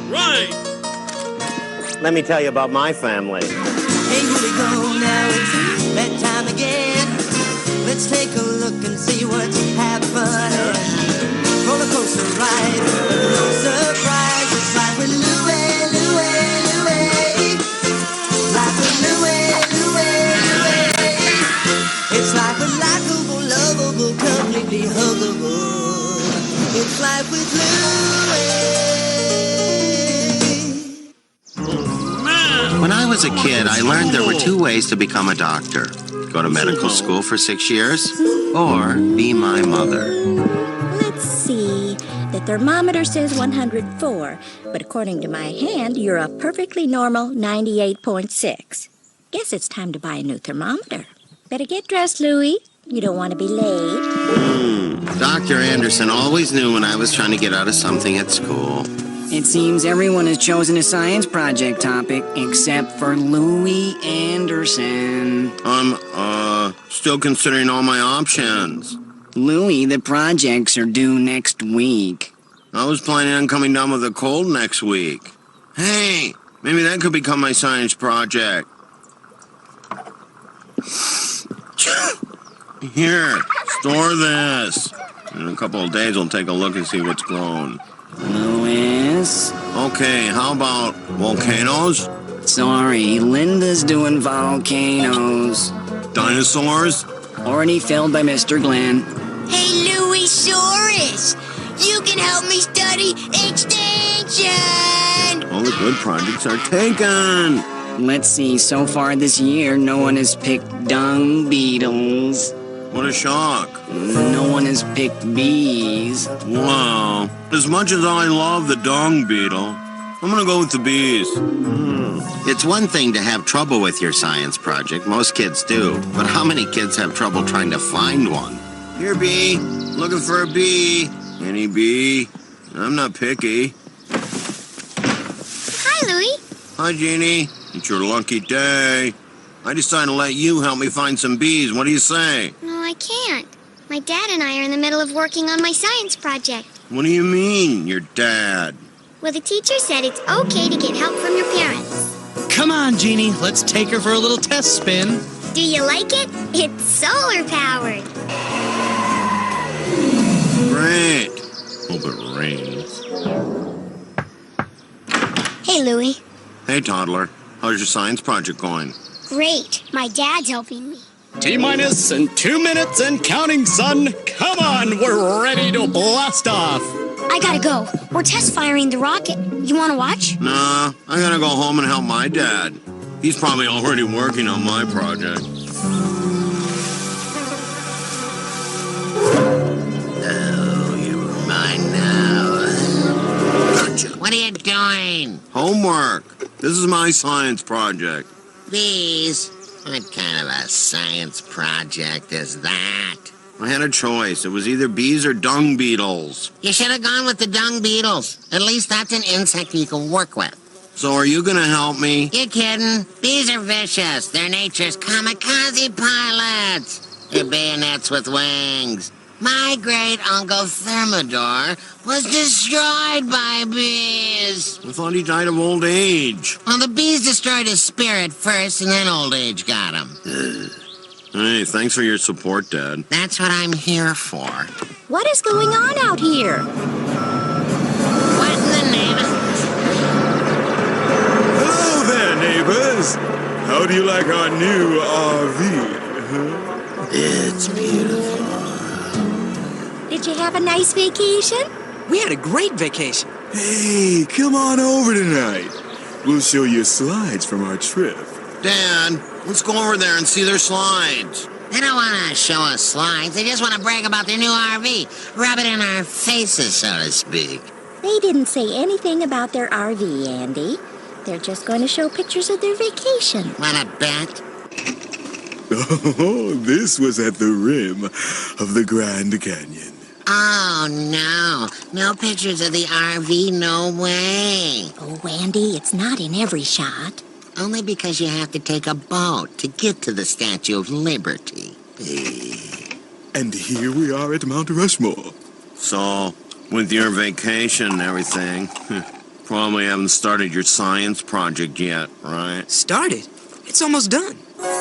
Right. Let me tell you about my family. Hey, here we go, now it's bedtime again. Let's take a look and see what's happening. Roller coaster ride, no surprise. It's life with Louie, Louie, Louie. Life with Louie, Louie, Louie. It's life with likable, lovable, completely huggable. It's life with Louie. When I was a kid, I learned there were two ways to become a doctor. Go to medical school for 6 years, or be my mother. Let's see. The thermometer says 104, but according to my hand, you're a perfectly normal 98.6. Guess it's time to buy a new thermometer. Better get dressed, Louie. You don't want to be late. Dr. Anderson always knew when I was trying to get out of something at school. It seems everyone has chosen a science project topic except for Louie Anderson. I'm, still considering all my options. Louie, the projects are due next week. I was planning on coming down with a cold next week. Hey, maybe that could become my science project. Here, store this. In a couple of days, I'll take a look and see what's grown. Louis? Okay, how about volcanoes? Sorry, Linda's doing volcanoes. Dinosaurs? Already filled by Mr. Glenn. Hey, Louie-saurus! You can help me study extinction! All the good projects are taken. Let's see, so far this year, no one has picked dung beetles. What a shock. No one has picked bees. Wow. As much as I love the dung beetle, I'm gonna go with the bees. It's one thing to have trouble with your science project. Most kids do. But how many kids have trouble trying to find one? Here, bee. Looking for a bee. Any bee? I'm not picky. Hi, Louie. Hi, Jeannie. It's your lucky day. I decided to let you help me find some bees. What do you say? No, I can't. My dad and I are in the middle of working on my science project. What do you mean, your dad? Well, the teacher said it's okay to get help from your parents. Come on, Jeannie. Let's take her for a little test spin. Do you like it? It's solar-powered. Great. Hope it rains. Hey, Louie. Hey, toddler. How's your science project going? Great. My dad's helping me. T-minus and 2 minutes and counting, son. Come on, we're ready to blast off. I gotta go. We're test firing the rocket. You wanna watch? Nah, I gotta go home and help my dad. He's probably already working on my project. Oh, you're mine now. What are you doing? Homework. This is my science project. Bees? What kind of a science project is that? I had a choice. It was either bees or dung beetles. You should have gone with the dung beetles. At least that's an insect you can work with. So are you gonna help me? You kidding? Bees are vicious. They're nature's kamikaze pilots. They're bayonets with wings. My great-uncle Thermidor was destroyed by bees. I thought he died of old age. Well, the bees destroyed his spirit first, and then old age got him. Hey, thanks for your support, Dad. That's what I'm here for. What is going on out here? What in the name of... Hello there, neighbors. How do you like our new RV? Huh? It's beautiful. Did you have a nice vacation? We had a great vacation. Hey, come on over tonight. We'll show you slides from our trip. Dad, let's go over there and see their slides. They don't want to show us slides. They just want to brag about their new RV. Rub it in our faces, so to speak. They didn't say anything about their RV, Andy. They're just going to show pictures of their vacation. Want to bet? Oh, this was at the rim of the Grand Canyon. Oh, no. No pictures of the RV, no way. Oh, Andy, it's not in every shot. Only because you have to take a boat to get to the Statue of Liberty. And here we are at Mount Rushmore. So, with your vacation and everything, probably haven't started your science project yet, right? Started? It's almost done.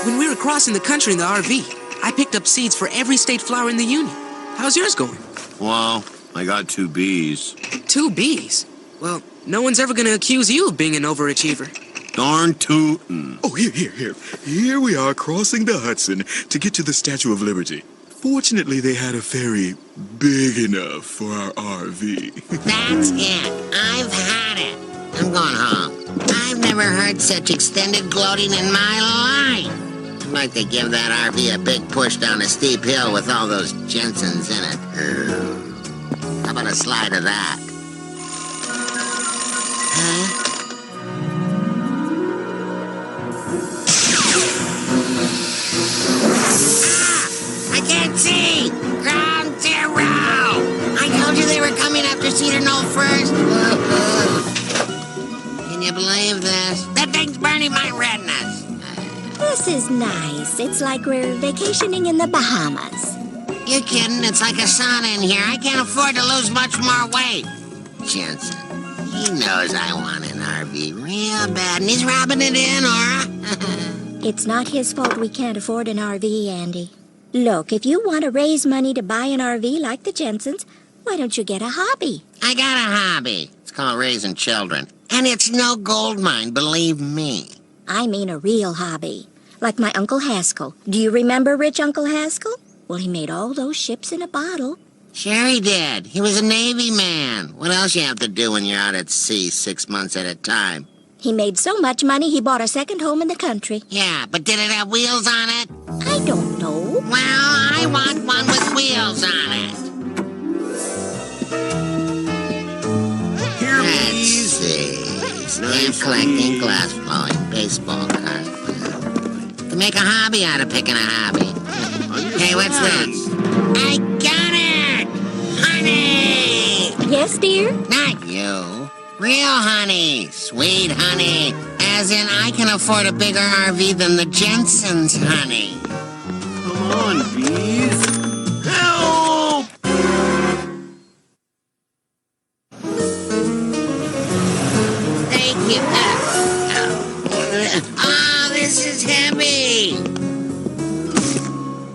When we were crossing the country in the RV, I picked up seeds for every state flower in the Union. How's yours going? Well, I got 2 B's. 2 B's? Well, no one's ever gonna accuse you of being an overachiever. Darn tootin'. Oh, here. Here we are crossing the Hudson to get to the Statue of Liberty. Fortunately, they had a ferry big enough for our RV. That's it. I've had it. I'm going home. I've never heard such extended gloating in my life. I'd like to give that RV a big push down a steep hill with all those Jensens in it. How about a slide of that? Huh? I can't see! Ground zero! I told you they were coming after Cedar Knoll first. Can you believe this? That thing's burning my retinas. This is nice. It's like we're vacationing in the Bahamas. You kidding? It's like a sauna in here. I can't afford to lose much more weight. Jensen, he knows I want an RV real bad, and he's rubbing it in, Aura. It's not his fault we can't afford an RV, Andy. Look, if you want to raise money to buy an RV like the Jensens, why don't you get a hobby? I got a hobby. It's called raising children. And it's no gold mine, believe me. I mean a real hobby. Like my Uncle Haskell. Do you remember rich Uncle Haskell? Well, he made all those ships in a bottle. Sure he did. He was a Navy man. What else you have to do when you're out at sea 6 months at a time? He made so much money he bought a second home in the country. Yeah, but did it have wheels on it? I don't know. Well, I want one with wheels on it. Here, Let's please. see. Stamp Nice. collecting, glass blowing, baseball cards. To make a hobby out of picking a hobby. Hey, what's this? I got it! Honey! Yes, dear? Not you. Real honey. Sweet honey. As in, I can afford a bigger RV than the Jensens' honey. Come on, bees. Help! Thank you. Oh, this is heavy.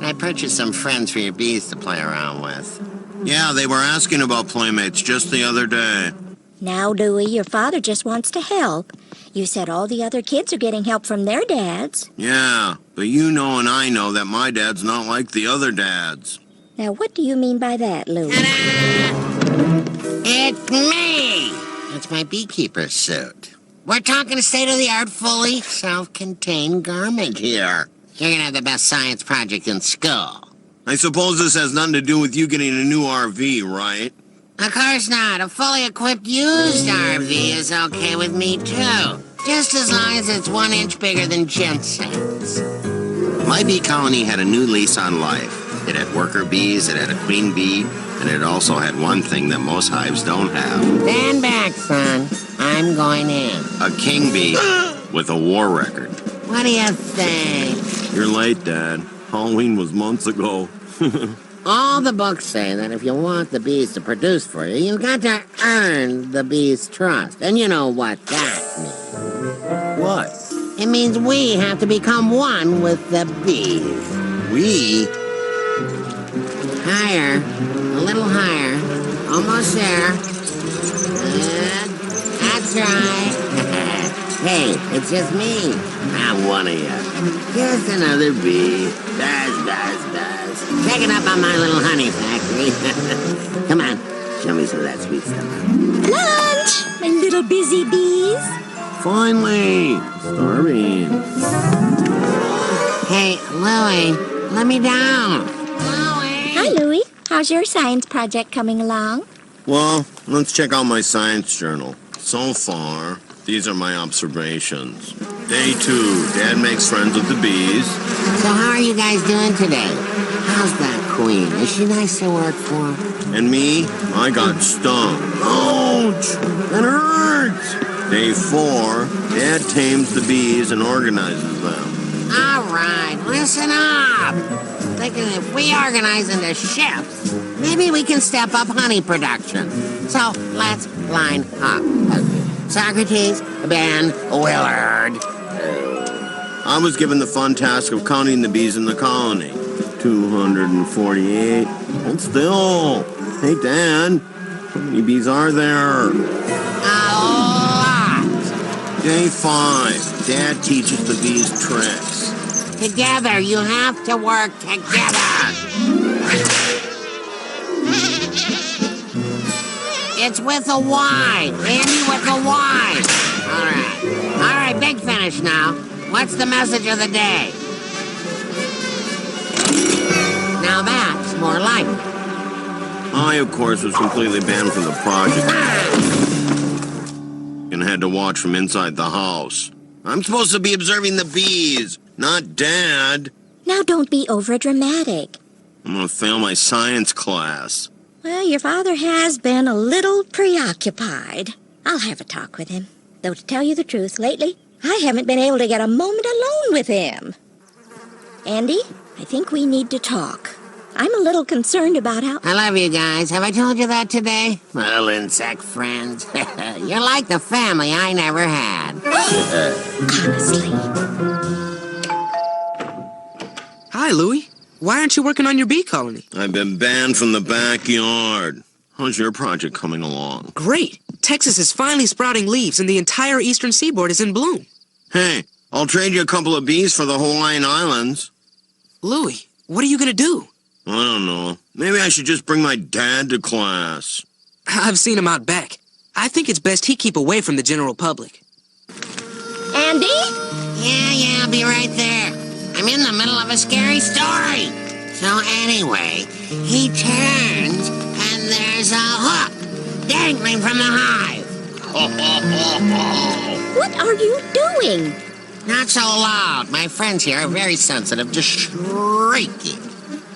I purchased some friends for your bees to play around with. Yeah, they were asking about playmates just the other day. Now, Louie, your father just wants to help. You said all the other kids are getting help from their dads. Yeah, but you know and I know that my dad's not like the other dads. Now, what do you mean by that, Louie? Ta-da! It's me! It's my beekeeper suit. We're talking state-of-the-art, fully self-contained garment here. You're gonna have the best science project in school. I suppose this has nothing to do with you getting a new RV, right? Of course not. A fully equipped used RV is okay with me, too. Just as long as it's 1 inch bigger than Jensen's. My bee colony had a new lease on life. It had worker bees, it had a queen bee, and it also had one thing that most hives don't have. Stand back, son. I'm going in. A king bee with a war record. What do you think? You're late, Dad. Halloween was months ago. All the books say that if you want the bees to produce for you, you've got to earn the bees' trust. And you know what that means. What? It means we have to become one with the bees. We? Higher. A little higher. Almost there. That's right. Hey, it's just me. I'm one of you. Just another bee. Buzz. Checking up on my little honey factory. Come on, show me some of that sweet stuff. Lunch, my little busy bees. Finally! Starving. Hey, Louie, let me down. Louie! Hi, Louie. How's your science project coming along? Well, let's check out my science journal. So far, these are my observations. Day 2, Dad makes friends with the bees. So how are you guys doing today? How's that queen? Is she nice to work for? And me, I got stung. Ouch! That hurts! Day 4, Dad tames the bees and organizes them. All right, listen up. Thinking if we organize into shifts, maybe we can step up honey production. So let's line up. Socrates, Ben, Willard. I was given the fun task of counting the bees in the colony. 248. Hold still. Hey, Dan. How many bees are there? A lot. Day 5. Dad teaches the bees tricks. Together, you have to work together. It's with a Y. Andy with a Y. All right, big finish now. What's the message of the day? Now that's more like it. I, of course, was completely banned from the project and had to watch from inside the house. I'm supposed to be observing the bees, not Dad. Now don't be overdramatic. I'm gonna fail my science class. Well, your father has been a little preoccupied. I'll have a talk with him. Though to tell you the truth, lately, I haven't been able to get a moment alone with him. Andy, I think we need to talk. I'm a little concerned about how... I love you guys. Have I told you that today? Little insect friends. You're like the family I never had. Honestly. Hi, Louie. Why aren't you working on your bee colony? I've been banned from the backyard. How's your project coming along? Great. Texas is finally sprouting leaves and the entire eastern seaboard is in bloom. Hey, I'll trade you a couple of bees for the Hawaiian Islands. Louie, what are you gonna do? I don't know. Maybe I should just bring my dad to class. I've seen him out back. I think it's best he keep away from the general public. Andy? Yeah, I'll be right there. I'm in the middle of a scary story. So anyway, he turns and there's a hook dangling from the hive. What are you doing? Not so loud. My friends here are very sensitive to shrieking.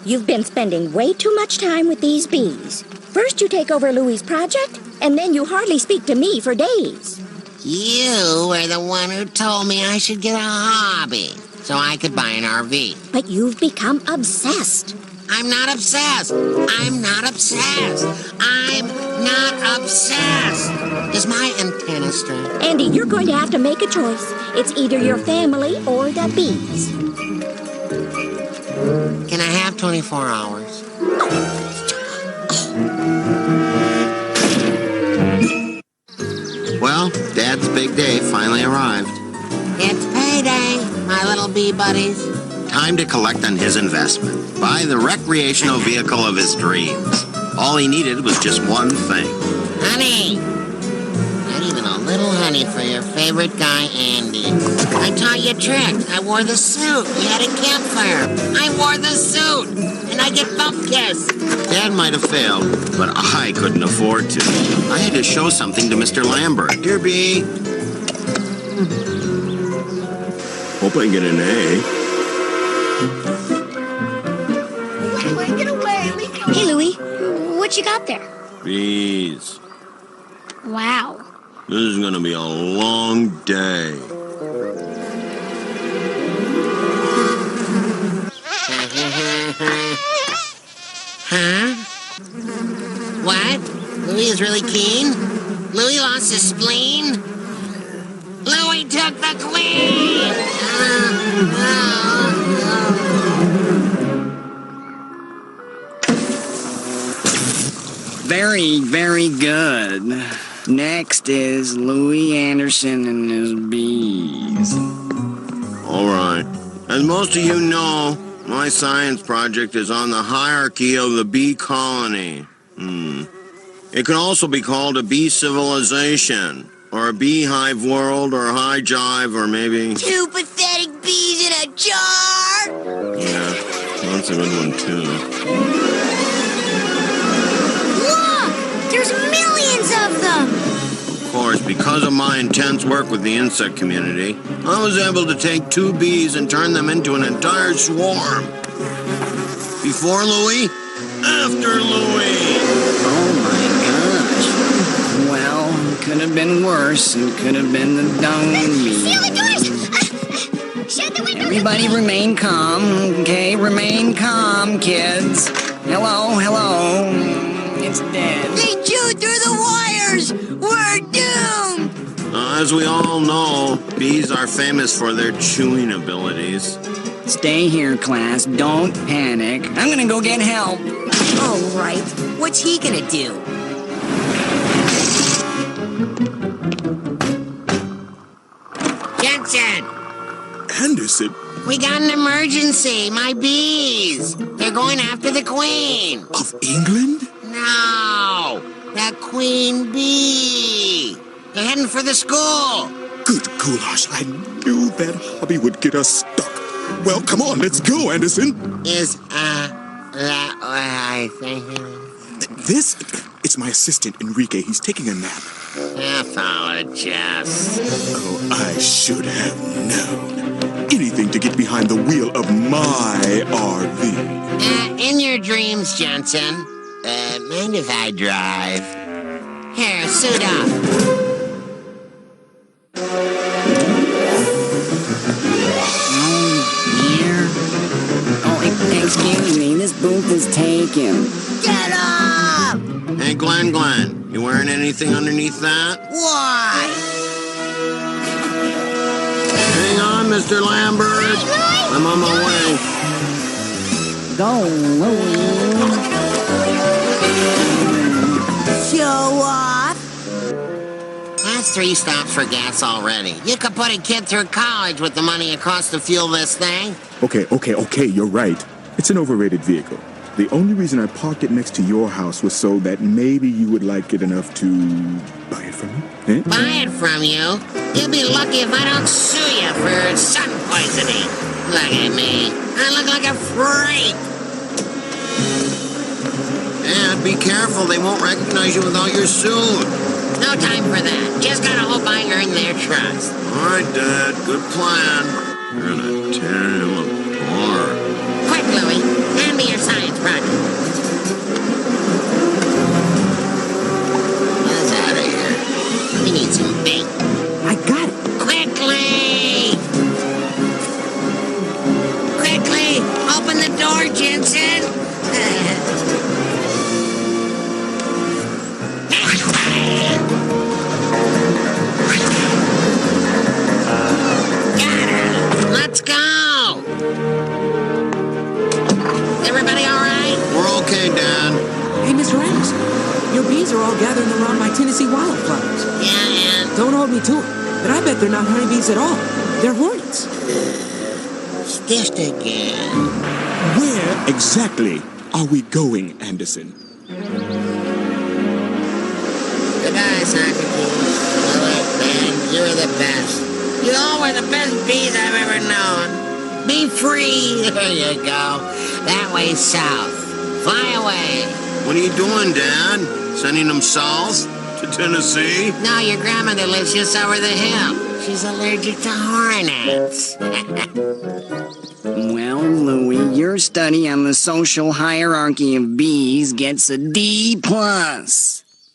You've been spending way too much time with these bees. First you take over Louie's project, and then you hardly speak to me for days. You were the one who told me I should get a hobby so I could buy an RV. But you've become obsessed. I'm not obsessed. I'm not obsessed. I'm not obsessed. Is my antenna straight? Andy, you're going to have to make a choice. It's either your family or the bees. Can I have 24 hours? Well, Dad's big day finally arrived. It's payday, my little bee buddies. Time to collect on his investment. Buy the recreational vehicle of his dreams. All he needed was just one thing. Honey! Not even a little honey for your favorite guy, Andy. I taught you tricks. I wore the suit. We had a campfire. I wore the suit. And I get bump kiss. Dad might have failed, but I couldn't afford to. I had to show something to Mr. Lambert. Dear B. Hope I get an A. Hey, Louie, what you got there? Bees. Wow. This is gonna be a long day. Huh? What? Louie is really keen? Louie lost his spleen? Louie took the queen! Very, very good. Next is Louis Anderson and his bees. All right. As most of you know, my science project is on the hierarchy of the bee colony. It can also be called a bee civilization, or a beehive world, or a high jive, or maybe... Two pathetic bees in a jar! Yeah, that's a good one, too. Look! There's millions of them! Of course, because of my intense work with the insect community, I was able to take 2 bees and turn them into an entire swarm. Before Louis, after Louis. Oh my gosh. Well, could have been worse and could have been the dung bee. Seal the doors! Shut the windows! Everybody remain calm, okay? Remain calm, kids. Hello, hello. It's dead. They chewed through the wires! We're doomed! As we all know, bees are famous for their chewing abilities. Stay here, class. Don't panic. I'm gonna go get help. All right. What's he gonna do? Jensen, Anderson, we got an emergency. My bees. They're going after the queen. of England? No, the queen bee. They're heading for the school. Good goulash, I knew that hobby would get us stuck. Well, come on, let's go, Anderson. Is, that what I think? It's my assistant, Enrique. He's taking a nap. Apologize. Oh, I should have known. Anything to get behind the wheel of my RV. In your dreams, Jensen. Mind if I drive? Here, suit up. Excuse me, this booth is taken. Get up! Hey, Glenn, you wearing anything underneath that? Why? Hang on, Mr. Lambert. I'm on my way. Go, Louie. Show off. That's 3 stops for gas already. You could put a kid through college with the money it costs to fuel this thing. Okay, you're right. It's an overrated vehicle. The only reason I parked it next to your house was so that maybe you would like it enough to buy it from me. Eh? Buy it from you? You'll be lucky if I don't sue you for sun poisoning. Look at me. I look like a freak. Dad, be careful. They won't recognize you without your suit. No time for that. Just gotta hope I earn their trust. All right, Dad. Good plan. We're gonna tear him apart. Quick, Louie. Hand me your science project. Let's out of here. We need some bait. I got it. Quickly! Quickly! Open the door, Jensen! Got her! Let's go! Everybody all right? We're okay, Dad. Hey, Mr. Anderson, your bees are all gathering around my Tennessee wildflowers. Yeah, and Don't hold me to it, but I bet they're not honeybees at all. They're hornets. stitched again. Where exactly are we going, Anderson? Goodbye, Socrates. Louie, Ben, you're the best. You all were the best bees I've ever known. Be free. There you go. That way south. Fly away. What are you doing, Dad? Sending them south to Tennessee? No, your grandmother lives just over the hill. She's allergic to hornets. Well, Louie, your study on the social hierarchy of bees gets a D+.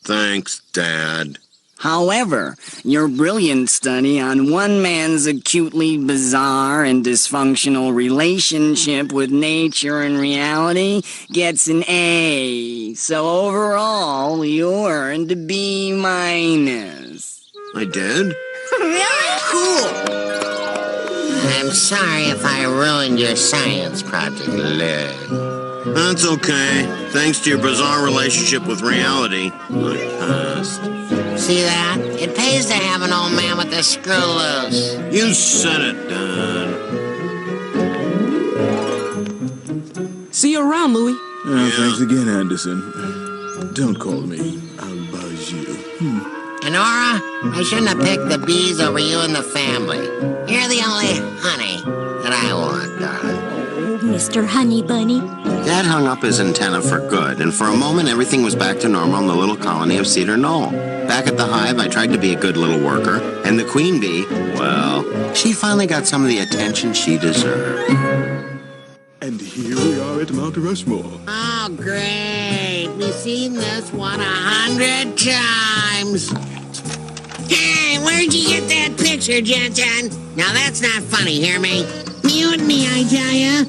Thanks, Dad. However, your brilliant study on one man's acutely bizarre and dysfunctional relationship with nature and reality gets an A. So overall, you earned a B-. I did? Really cool. I'm sorry if I ruined your science project, Lou. That's okay. Thanks to your bizarre relationship with reality, I passed. See that? It pays to have an old man with the screw loose. You said it, Dad. See you around, Louie. Thanks again, Anderson. Don't call me. I'll buzz you. Honora, I shouldn't have picked the bees over you and the family. You're the only honey that I want, darling. Oh, Mr. Honey Bunny. Dad hung up his antenna for good, and for a moment everything was back to normal in the little colony of Cedar Knoll. Back at the hive, I tried to be a good little worker, and the queen bee, well, she finally got some of the attention she deserved. And here we are at Mount Rushmore. Oh, great. We've seen this one 100 times. Hey, where'd you get that picture, Jensen? Now that's not funny, hear me? Mutiny, I tell ya.